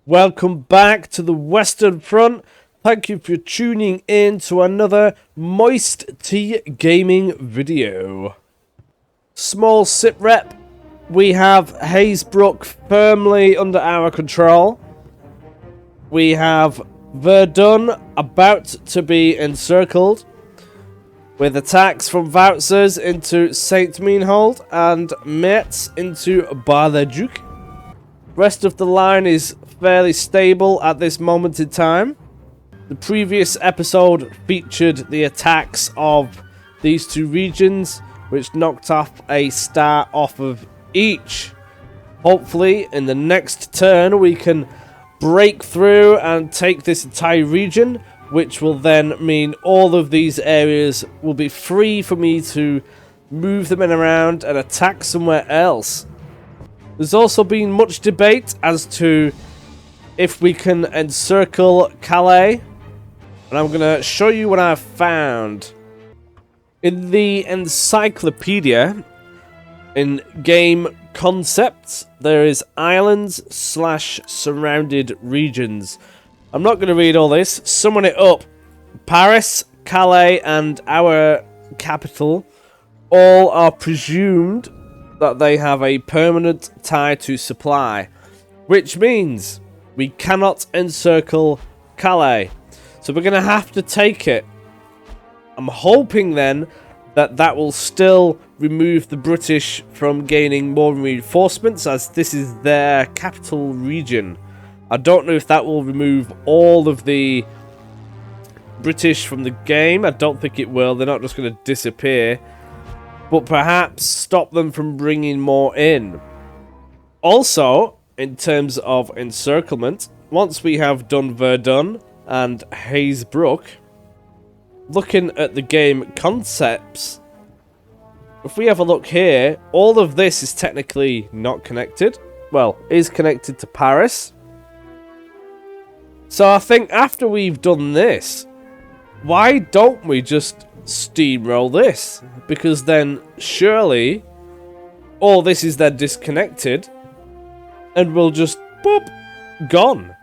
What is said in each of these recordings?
Welcome back to the Western Front. Thank you for tuning in to another MoisTea gaming video. Small sit rep. We have Hazebrook firmly under our control. We have Verdun about to be encircled, with attacks from Voutsers into Saint Meanhold and Metz into Bar-le-Duc. Rest of the line is fairly stable at this moment in time. The previous episode featured the attacks of these two regions, which knocked off a star off of each. Hopefully in the next turn we can break through and take this entire region, which will then mean all of these areas will be free for me to move them in around and attack somewhere else. There's also been much debate as to if we can encircle Calais, and I'm going to show you what I've found. In the encyclopedia, in game concepts, there is islands / surrounded regions. I'm not going to read all this. Summing it up, Paris, Calais, and our capital all are presumed that they have a permanent tie to supply, which means we cannot encircle Calais. So we're going to have to take it. I'm hoping then that that will still remove the British from gaining more reinforcements, as this is their capital region. I don't know if that will remove all of the British from the game. I don't think it will. They're not just going to disappear. But perhaps stop them from bringing more in. Also, in terms of encirclement, once we have done Verdun and Hazebrook, looking at the game concepts, if we have a look here, all of this is technically not connected. Well, is connected to Paris. So I think after we've done this, why don't we just steamroll this? Because then surely all this is then disconnected and we'll just boop, gone.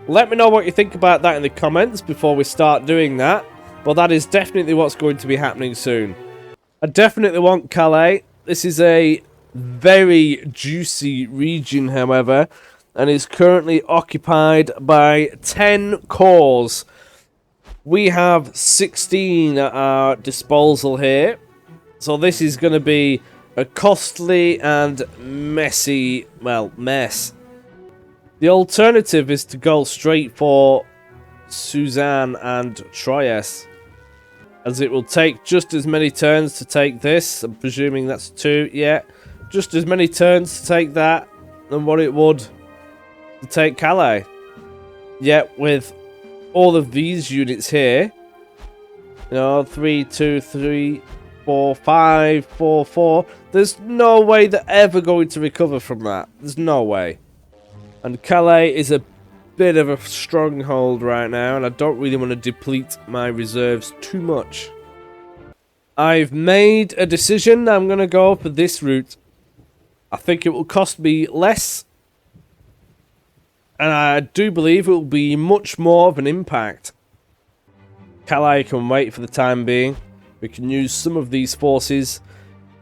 Let me know what you think about that in the comments before we start doing that. But that is definitely what's going to be happening soon. I definitely want Calais. This is a very juicy region, however, and is currently occupied by 10 cores. We have 16 at our disposal here, so this is going to be a costly and messy, well, mess. The alternative is to go straight for Suzanne and Troyes, as it will take just as many turns to take this. I'm presuming that's 2, yeah. Just as many turns to take that than what it would to take Calais. Yet with all of these units here, you know, 3, 2, 3, 4, 5, 4, 4. There's no way they're ever going to recover from that. There's no way. And Calais is a bit of a stronghold right now, and I don't really want to deplete my reserves too much. I've made a decision. I'm going to go for this route. I think it will cost me less, and I do believe it will be much more of an impact. Calais can wait for the time being. We can use some of these forces,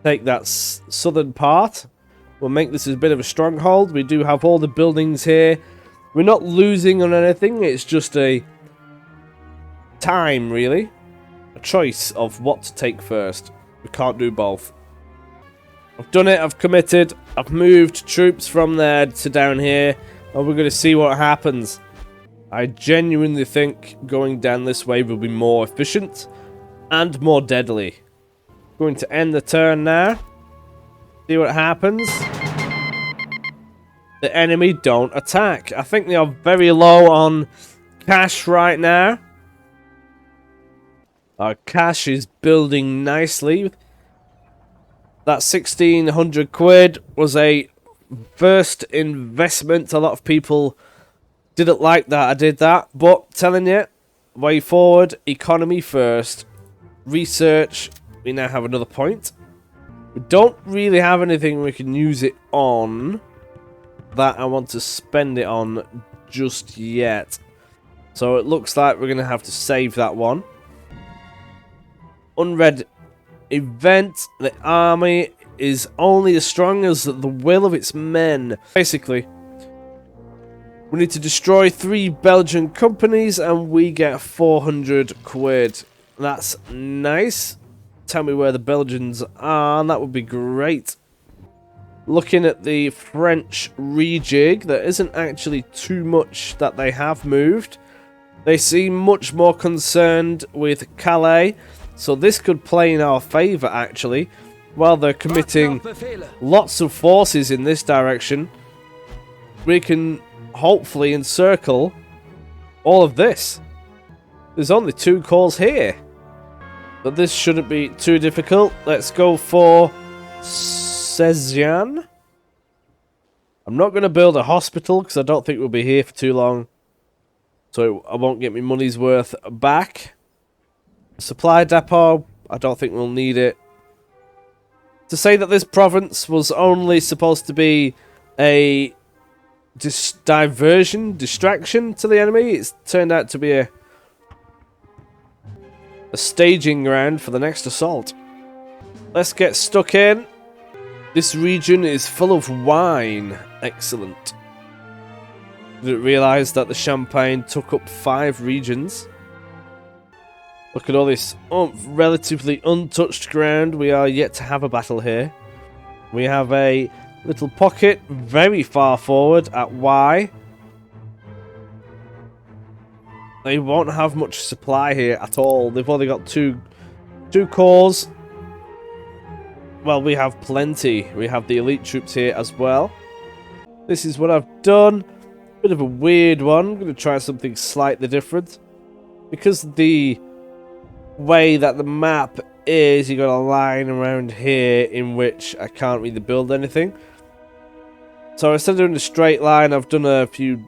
take that southern part. We'll make this a bit of a stronghold. We do have all the buildings here. We're not losing on anything. It's just a time, really. A choice of what to take first. We can't do both. I've done it. I've committed. I've moved troops from there to down here. And we're going to see what happens. I genuinely think going down this way will be more efficient and more deadly. Going to end the turn now. See what happens. The enemy don't attack. I think they are very low on cash right now. Our cash is building nicely. That 1,600 quid was a first investment. A lot of people didn't like that I did that, but telling you, way forward, economy first. Research, we now have another point. We don't really have anything we can use it on. that I want to spend it on just yet. So it looks like we're going to have to save that one. Unread event. The army is only as strong as the will of its men. Basically, we need to destroy 3 Belgian companies and we get 400 quid. That's nice. Tell me where the Belgians are, and that would be great. Looking at the French rejig, there isn't actually too much that they have moved. They seem much more concerned with Calais, so this could play in our favour actually. While they're committing lots of forces in this direction, we can hopefully encircle all of this. There's only 2 calls here, but this shouldn't be too difficult. Let's go for Cesian. I'm not going to build a hospital because I don't think we'll be here for too long, so I won't get my money's worth back. Supply depot, I don't think we'll need it. To say that this province was only supposed to be a distraction to the enemy, it's turned out to be a staging ground for the next assault. Let's get stuck in. This region is full of wine. Excellent. Didn't realise that the Champagne took up 5 regions. Look at all this relatively untouched ground. We are yet to have a battle here. We have a little pocket very far forward at Y. They won't have much supply here at all. They've only got two cores. Well, we have plenty. We have the elite troops here as well. This is what I've done. Bit of a weird one. I'm going to try something slightly different. Because the way that the map is, you got a line around here in which I can't really build anything. So instead of doing a straight line, I've done a few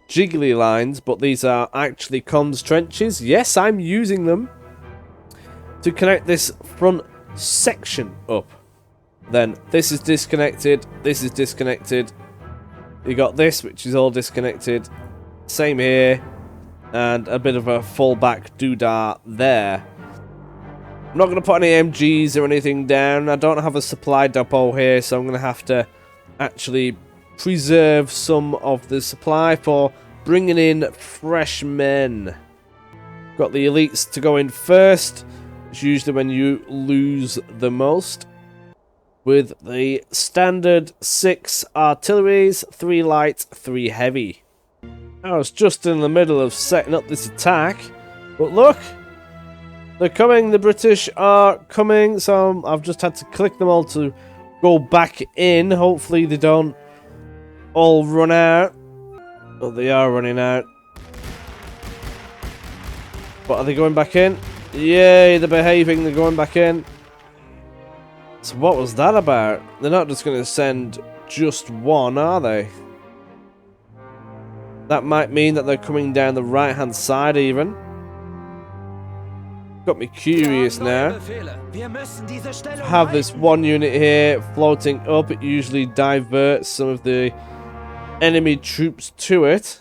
jiggly lines, but these are actually comms trenches. Yes, I'm using them to connect this front section up. Then this is disconnected, this is disconnected. You got this, which is all disconnected. Same here. And a bit of a fallback doodah there. I'm not going to put any MGs or anything down. I don't have a supply depot here, so I'm going to have to actually preserve some of the supply for bringing in fresh men. Got the elites to go in first. It's usually when you lose the most. With the standard 6 artilleries, 3 light, 3 heavy. I was just in the middle of setting up this attack, but look, they're coming, the British are coming, so I've just had to click them all to go back in. Hopefully they don't all run out. Oh, they are running out. But are they going back in? Yay, they're behaving, they're going back in. So what was that about? They're not just going to send just one, are they? That might mean that they're coming down the right-hand side even. Got me curious now. Have this one unit here floating up. It usually diverts some of the enemy troops to it.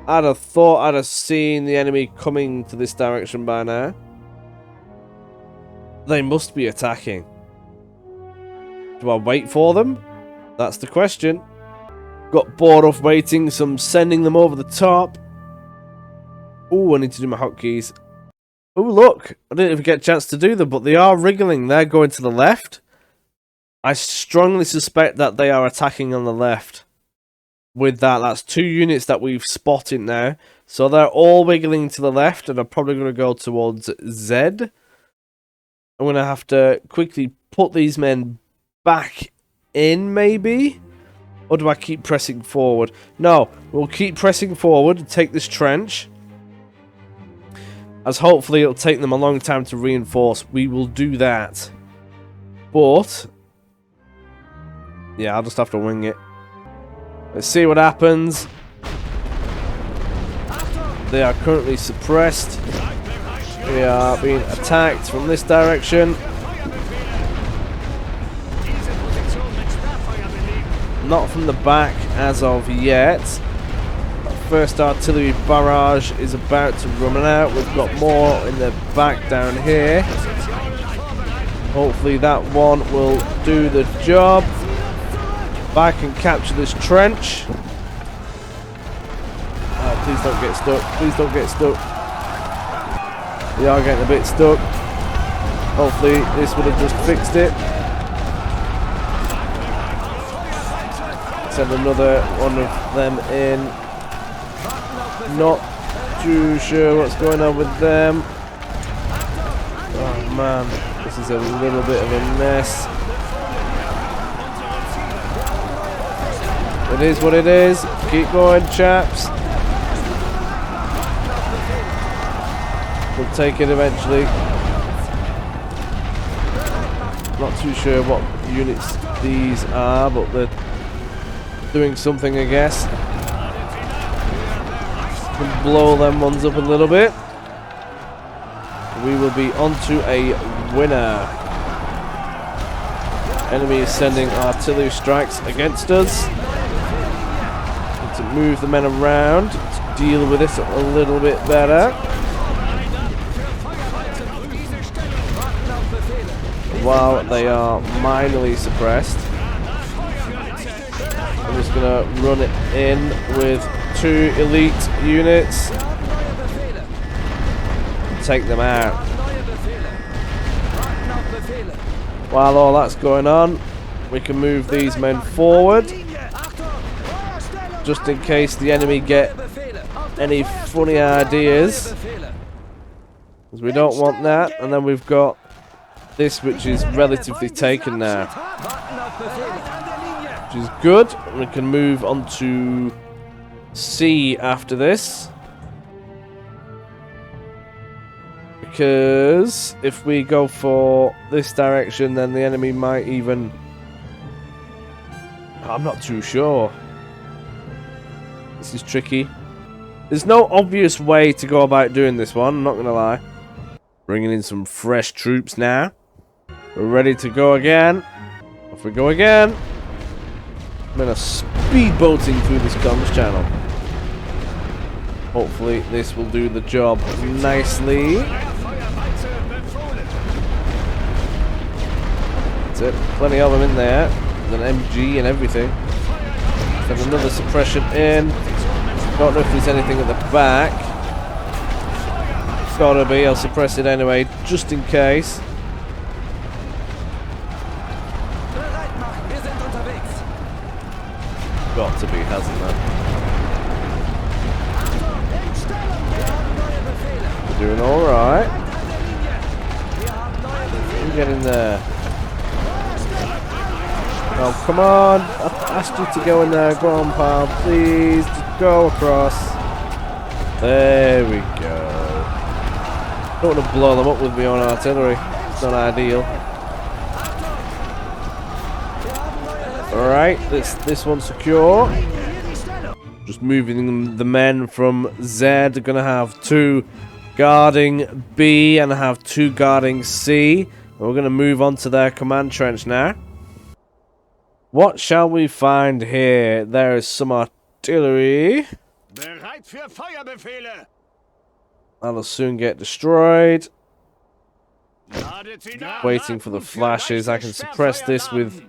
I'd have thought I'd have seen the enemy coming to this direction by now. They must be attacking. Do I wait for them? That's the question. Got bored of waiting, so I'm sending them over the top. Oh, I need to do my hotkeys. Oh, look. I didn't even get a chance to do them, but they are wriggling. They're going to the left. I strongly suspect that they are attacking on the left. With that, that's 2 units that we've spotted now. So they're all wiggling to the left, and I'm probably going to go towards Z. I'm going to have to quickly put these men back in, maybe? Or do I keep pressing forward? No, we'll keep pressing forward and take this trench. As hopefully it'll take them a long time to reinforce. We will do that. But yeah, I'll just have to wing it. Let's see what happens. They are currently suppressed. We are being attacked from this direction. Not from the back as of yet. First artillery barrage is about to run out. We've got more in the back down here. Hopefully that one will do the job. Back and capture this trench. Please don't get stuck. Please don't get stuck. We are getting a bit stuck. Hopefully this would have just fixed it. Send another one of them in. Not too sure what's going on with them. Oh man, this is a little bit of a mess. It is what it is. Keep going, chaps. We'll take it eventually. Not too sure what units these are, but they're doing something, I guess. Can blow them ones up a little bit. We will be onto a winner. Enemy is sending artillery strikes against us. Need to move the men around to deal with this a little bit better. While they are minorly suppressed, I'm just gonna run it in with 2 elite units. Take them out. While all that's going on, we can move these men forward, just in case the enemy get any funny ideas, because we don't want that. And then we've got this, which is relatively taken now, which is good. We can move on to C after this, because if we go for this direction, then the enemy might even... I'm not too sure. This is tricky. There's no obvious way to go about doing this one, I'm not gonna lie. Bringing in some fresh troops now. We're ready to go again. Off we go again. I'm gonna speedboating through this comms channel. Hopefully this will do the job nicely. That's it. Plenty of them in there. There's an MG and everything. There's another suppression in. Don't know if there's anything at the back. Gotta be. I'll suppress it anyway, just in case. Got to be, hasn't there? We're doing alright. You get in there. Oh, come on. I asked you to go in there. Go on, pal. Please, just go across. There we go. Don't want to blow them up with my own artillery. It's not ideal. Alright, this one's secure. Just moving the men from Z. Gonna have 2 guarding B and have 2 guarding C. We're gonna move on to their command trench now. What shall we find here? There is some artillery. That'll soon get destroyed. Waiting for the flashes. I can suppress this with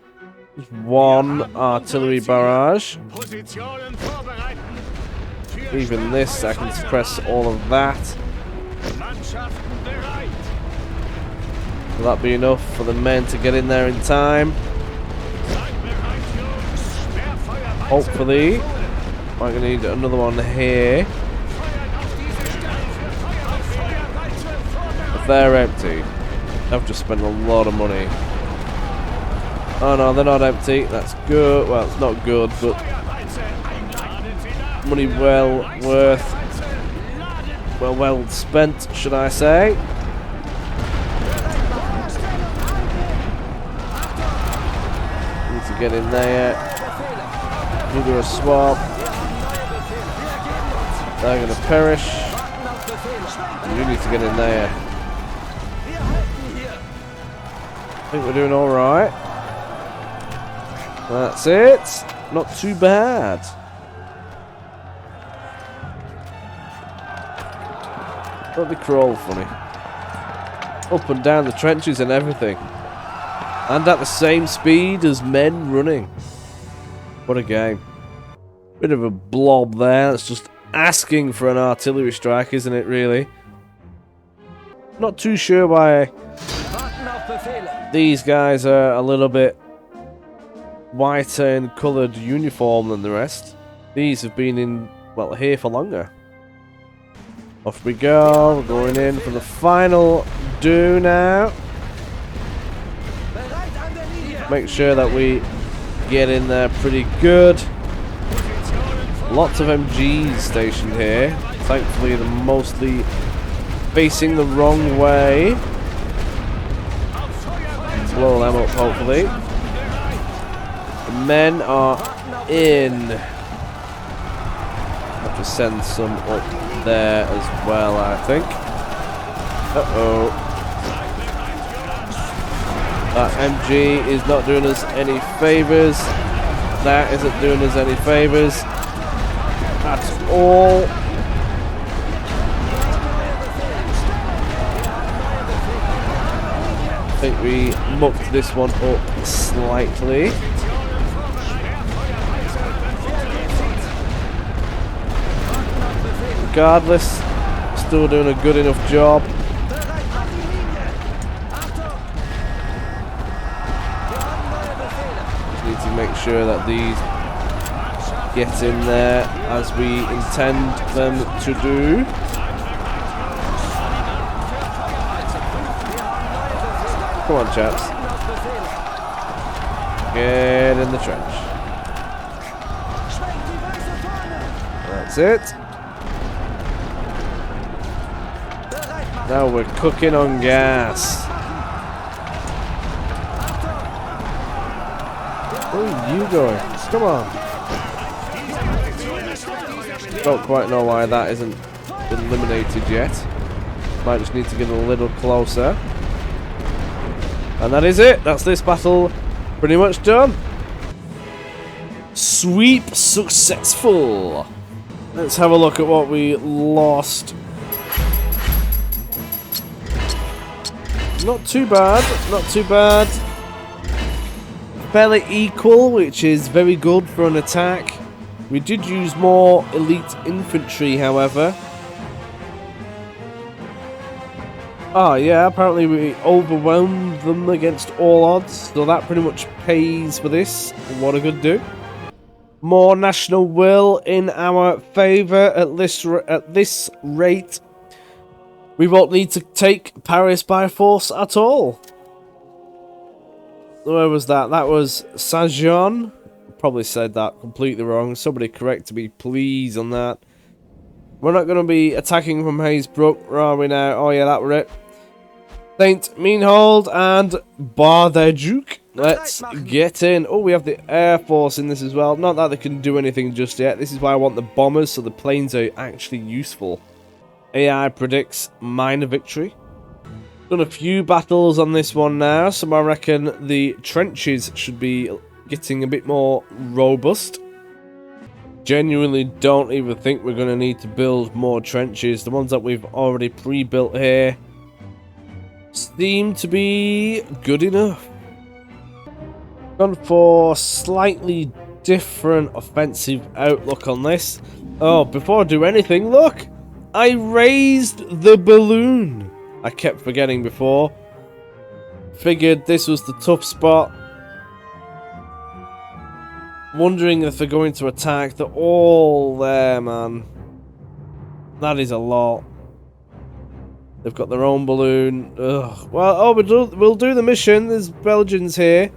1 artillery barrage. Even this, I can suppress all of that. Will that be enough for the men to get in there in time? Hopefully. I'm going to need another one here. If they're empty, I've just spent a lot of money. Oh no, they're not empty. That's good. Well, it's not good, but money well worth. Well spent, should I say. Need to get in there. We'll do a swap. They're going to perish. You need to get in there. I think we're doing alright. That's it. Not too bad. Don't they crawl funny? Up and down the trenches and everything. And at the same speed as men running. What a game. Bit of a blob there. That's just asking for an artillery strike, isn't it, really? Not too sure why these guys are a little bit whiter in coloured uniform than the rest. These have been in, well, here for longer. Off we go. We're going in for the final do now. Make sure that we get in there pretty good. Lots of MGs stationed here. Thankfully, they're mostly facing the wrong way. Blow them up, hopefully. The men are in. Have to send some up there as well, I think. Uh-oh. That MG is not doing us any favours. That isn't doing us any favours at all. I think we mucked this one up slightly. Regardless, still doing a good enough job. Just need to make sure that these get in there as we intend them to do. Come on, chaps. Get in the trench. That's it. Now we're cooking on gas. Where are you going? Come on. Don't quite know why that isn't eliminated yet. Might just need to get a little closer. And that is it. That's this battle pretty much done. Sweep successful. Let's have a look at what we lost. Not too bad. Not too bad. Fairly equal, which is very good for an attack. We did use more elite infantry, however. Oh yeah, apparently we overwhelmed them against all odds, so that pretty much pays for this. What a good do. More national will in our favour at this rate. We won't need to take Paris by force at all. Where was that? That was Saint-Jean. Probably said that completely wrong. Somebody correct me, please, on that. We're not going to be attacking from Hazebrook, are we now? Oh yeah, that were it. Saint Meanhold and Bar-the-Duke. Let's get in. Oh, we have the Air Force in this as well. Not that they can do anything just yet. This is why I want the bombers, so the planes are actually useful. AI predicts minor victory. Done a few battles on this one now, so I reckon the trenches should be getting a bit more robust. Genuinely don't even think we're going to need to build more trenches. The ones that we've already pre-built here seem to be good enough. Gone for slightly different offensive outlook on this. Oh, before I do anything, look! I raised the balloon. I kept forgetting before. Figured this was the tough spot. Wondering if they're going to attack. They're all there, man. That is a lot. They've got their own balloon. Ugh. Well, oh, we'll do the mission. There's Belgians here.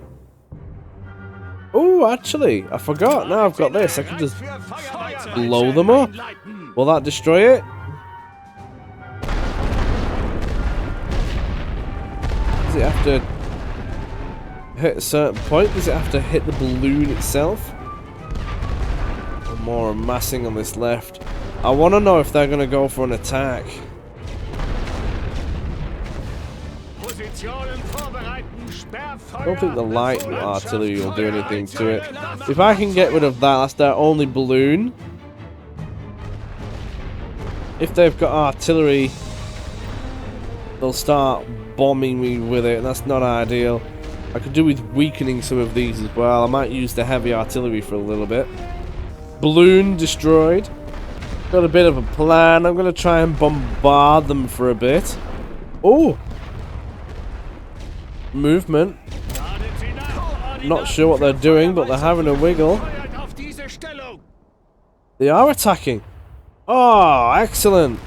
Oh, actually, I forgot. Now I've got this. I can just blow them up. Will that destroy it? Does it have to hit a certain point? Does it have to hit the balloon itself? More amassing on this left. I want to know if they're going to go for an attack. I don't think the light artillery will do anything to it. If I can get rid of that, that's their only balloon. If they've got artillery, they'll start bombing me with it, and that's not ideal. I could do with weakening some of these as well. I might use the heavy artillery for a little bit. Balloon destroyed. Got a bit of a plan. I'm going to try and bombard them for a bit. Oh! Movement. Not sure what they're doing, but they're having a wiggle. They are attacking. Oh, excellent.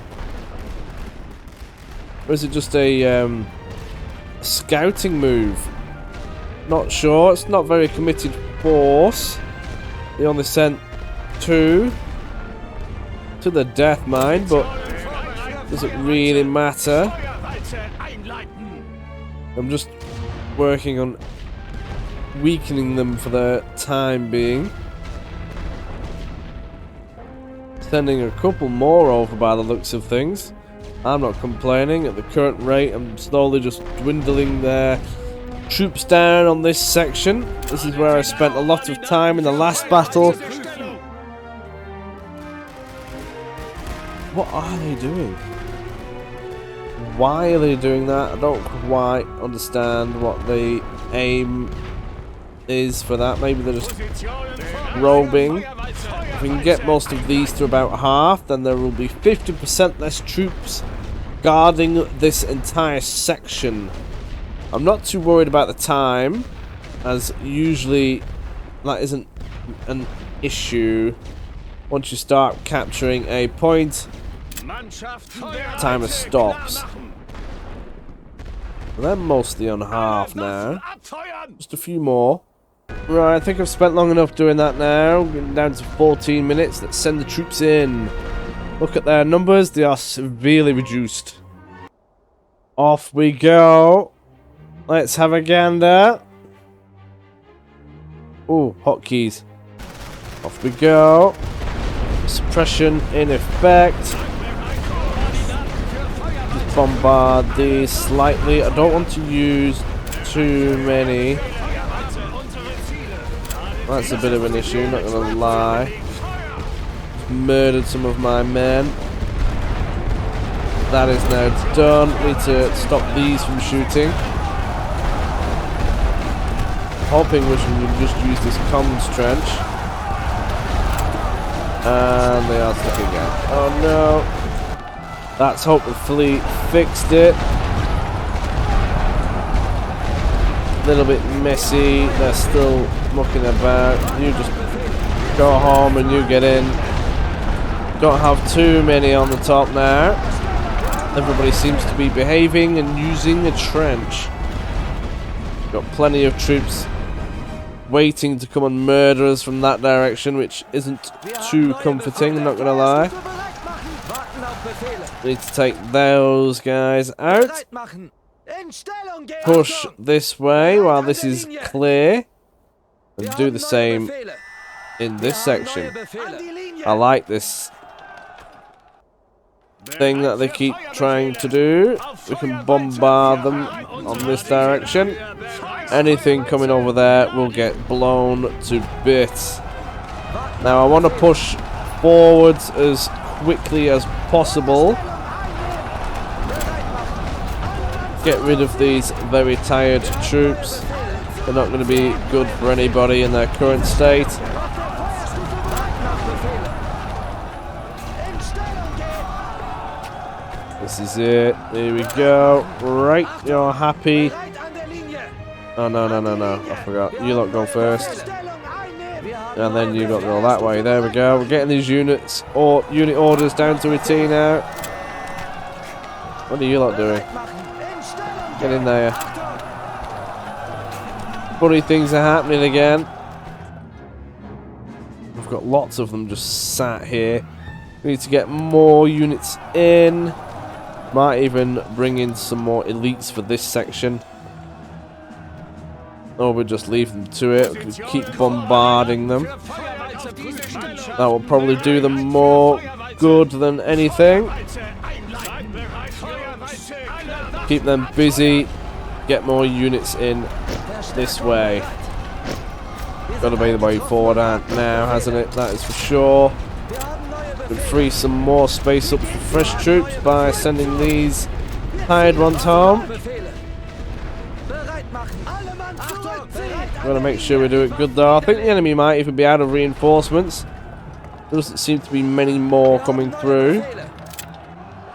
Or is it just a scouting move? Not sure. It's not very committed force. They only sent 2 to the death mine, but doesn't really matter. I'm just working on weakening them for the time being. Sending a couple more over by the looks of things. I'm not complaining. At the current rate, I'm slowly just dwindling their troops down on this section. This is where I spent a lot of time in the last battle. What are they doing? Why are they doing that? I don't quite understand what the aim is for that. Maybe they're just probing. If we can get most of these to about half, then there will be 50% less troops guarding this entire section. I'm not too worried about the time, as usually that isn't an issue. Once you start capturing a point, timer stops. They're mostly on half now. Just a few more. Right, I think I've spent long enough doing that now. Getting down to 14 minutes. Let's send the troops in. Look at their numbers. They are severely reduced. Off we go. Let's have a gander. Oh, hotkeys. Off we go. Suppression in effect. Just bombard these slightly. I don't want to use too many. That's a bit of an issue, not gonna lie. Just murdered some of my men. That is now done. Need to stop these from shooting. Hoping we can just use this comms trench. And they are sticking out. Oh no. That's hopefully fixed it. A little bit messy. They're still mucking about. You just go home and you get in. Don't have too many on the top now. Everybody seems to be behaving and using a trench. Got plenty of troops waiting to come and murder us from that direction, which isn't too comforting, I'm not gonna lie. Need to take those guys out. Push this way while this is clear. And do the same in this section. I like this thing that they keep trying to do. We can bombard them on this direction. Anything coming over there will get blown to bits. Now I want to push forwards as quickly as possible. Get rid of these very tired troops. They're not going to be good for anybody in their current state. This is it. There we go. Right, you're happy. Oh, no, no, no, no. I forgot. You lot go first. And then you got to go that way. There we go. We're getting these units or unit orders down to a T now. What are you lot doing? Get in there. Funny things are happening again. We've got lots of them just sat here. We need to get more units in. Might even bring in some more elites for this section. Or we'll just leave them to it. We can keep bombarding them. That will probably do them more good than anything. Keep them busy get more units in this way. Got to be the way forward now, hasn't it? That is for sure. Can free some more space up for fresh troops by sending these tired ones home. We're going to make sure we do it good though. I think the enemy might even be out of reinforcements. There doesn't seem to be many more coming through.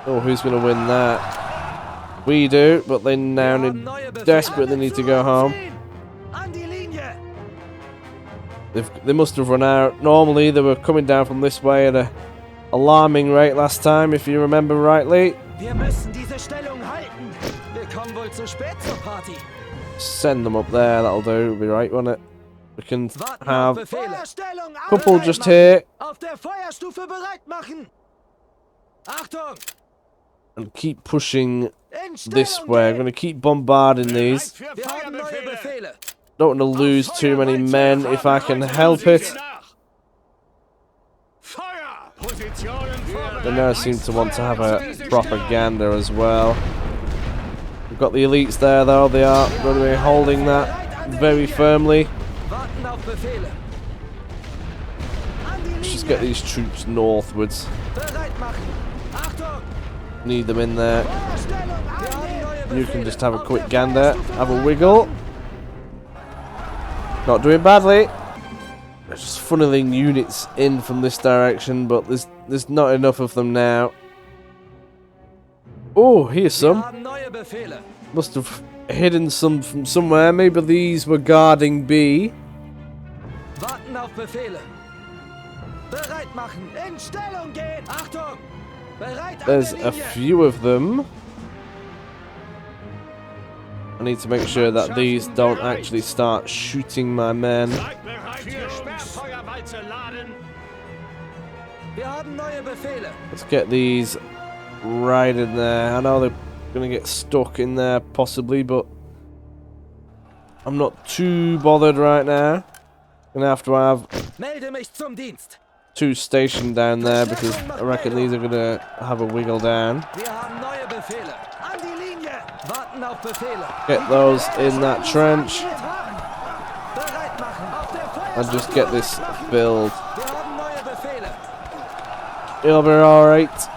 Oh, who's going to win that? We do, but they now desperately need to go home. They must have run out. Normally they were coming down from this way at an alarming rate last time, if you remember rightly. Send them up there, that'll do. It'll be right, won't it? We can have a couple just here. And keep pushing this way. I'm going to keep bombarding these. Don't want to lose too many men if I can help it. They now seem to want to have a propaganda as well. We've got the elites there though. They are going to be holding that very firmly. Let's just get these troops northwards. Need them in there. You can just have a quick gander, have a wiggle. Not doing badly. They're just funneling units in from this direction, but there's not enough of them now. Oh, here's some. Must have hidden some from somewhere. Maybe these were guarding B. There's a few of them. I need to make sure that these don't actually start shooting my men. Let's get these right in there. I know they're going to get stuck in there possibly, but I'm not too bothered right now. Gonna have to have two stationed down there because I reckon these are going to have a wiggle down. Get those in that trench and just get this filled. It'll be alright.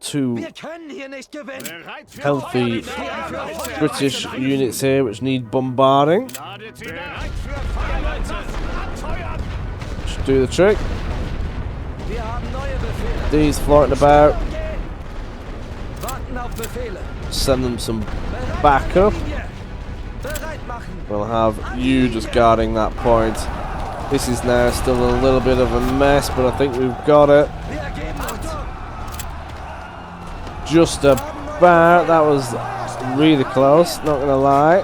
Two healthy British units here which need bombarding. Should do the trick. These floating about. Send them some backup. We'll have you just guarding that point. This is now still a little bit of a mess, but I think we've got it. Just about. That was really close, not gonna lie.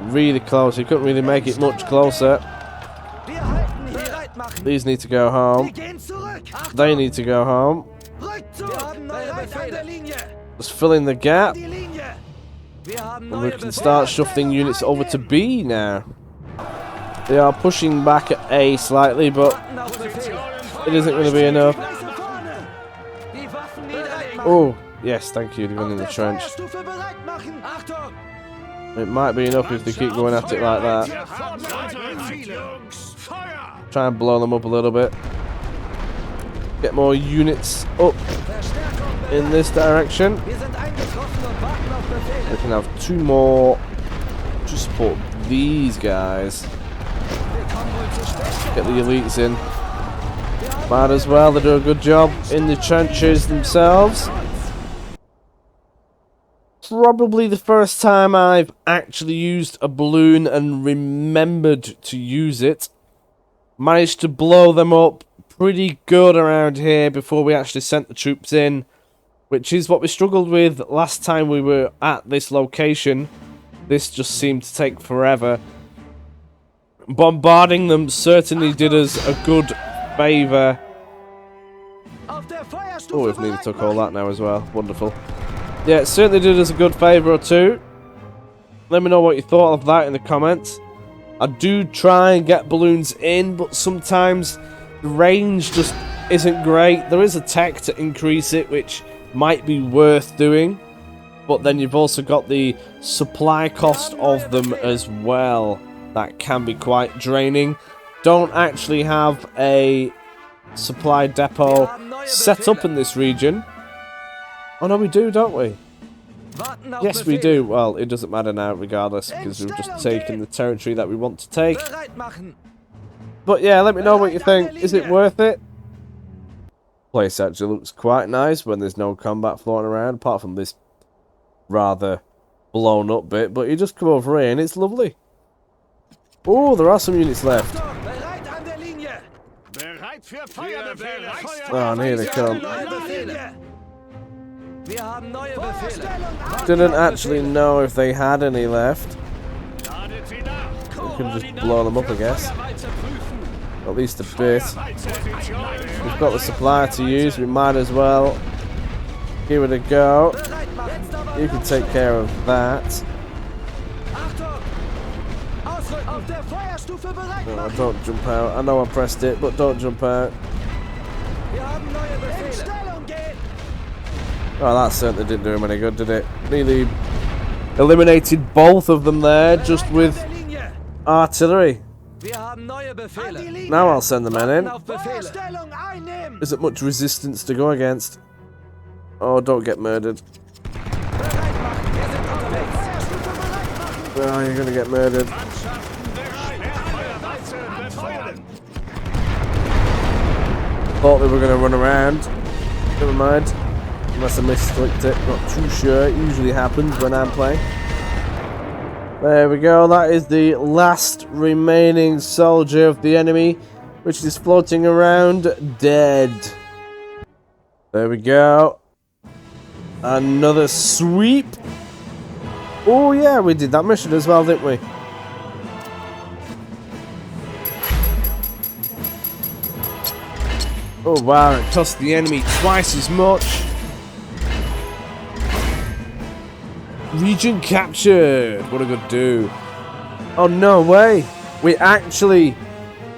Really close. You couldn't really make it much closer. These need to go home. They need to go home. Just fill in the gap. And we can start shuffling units over to B now. They are pushing back at A slightly, but it isn't going to be enough. Oh, yes, thank you. They're going in the trench. It might be enough if they keep going at it like that. Try and blow them up a little bit. Get more units up in this direction. We can have two more to support these guys. Get the elites in. Might as well, they do a good job in the trenches themselves. Probably the first time I've actually used a balloon and remembered to use it. Managed to blow them up pretty good around here before we actually sent the troops in, which is what we struggled with last time we were at this location. This just seemed to take forever. Bombarding them certainly did us a good favour. Oh, we've nearly took all that now as well. Wonderful. Yeah, it certainly did us a good favour or two. Let me know what you thought of that in the comments. I do try and get balloons in, but sometimes the range just isn't great. There is a tech to increase it, which might be worth doing. But then you've also got the supply cost of them as well. That can be quite draining. Don't actually have a supply depot set up in this region. Oh no, we do, don't we? Yes, we do. Well, it doesn't matter now regardless, because we've just taken the territory that we want to take. But yeah, let me know what you think. Is it worth it? Place actually looks quite nice when there's no combat floating around, apart from this rather blown up bit. But you just come over here and it's lovely. Oh, there are some units left. Oh, and here they come. Didn't actually know if they had any left. We could just blow them up, I guess. At least a bit. We've got the supply to use. We might as well give it a go. You can take care of that. No, don't jump out. I know I pressed it, but don't jump out. Oh, that certainly didn't do him any good, did it? Nearly eliminated both of them there, just with artillery. Now I'll send the men in. Isn't much resistance to go against. Oh, don't get murdered. Oh, you're gonna get murdered. Thought they were gonna run around. Never mind. Unless I misclicked it. Not too sure. It usually happens when I'm playing. There we go. That is the last remaining soldier of the enemy, which is floating around dead. There we go. Another sweep. Oh yeah, we did that mission as well, didn't we? Oh wow, it cost the enemy twice as much. Region captured. What a good do. Oh no way. We actually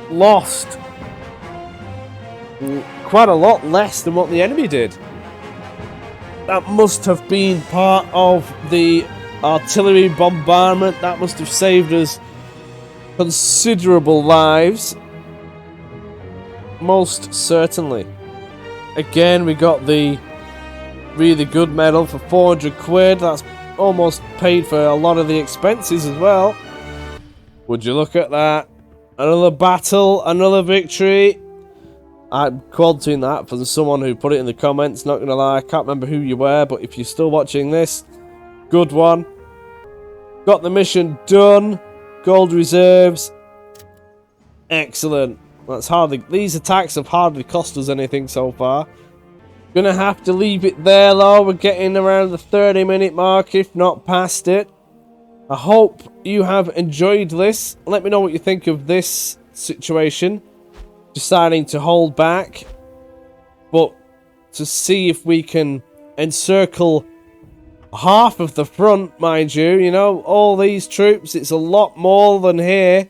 lost quite a lot less than what the enemy did. That must have been part of the artillery bombardment. That must have saved us considerable lives. Most certainly. Again, we got the really good medal for 400 quid. That's almost paid for a lot of the expenses as well. Would you look at that? Another battle, another victory. I'm quoting that from someone who put it in the comments. Not gonna lie, I can't remember who you were, but if you're still watching this, good one. Got the mission done. Gold reserves. Excellent. That's hardly. These attacks have hardly cost us anything so far. Gonna have to leave it there though. We're getting around the 30-minute mark, if not past it. I hope you have enjoyed this. Let me know what you think of this situation. Deciding to hold back, but to see if we can encircle half of the front, mind you. You know, all these troops, it's a lot more than here.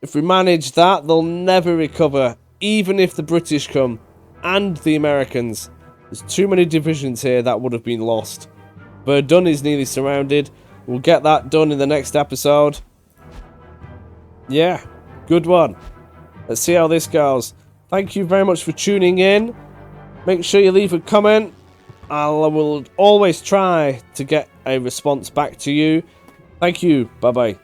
If we manage that, they'll never recover, even if the British come and the Americans. There's too many divisions here that would have been lost. Verdun is nearly surrounded. We'll get that done in the next episode. Yeah, good one. Let's see how this goes. Thank you very much for tuning in. Make sure you leave a comment. I will always try to get a response back to you. Thank you. Bye-bye.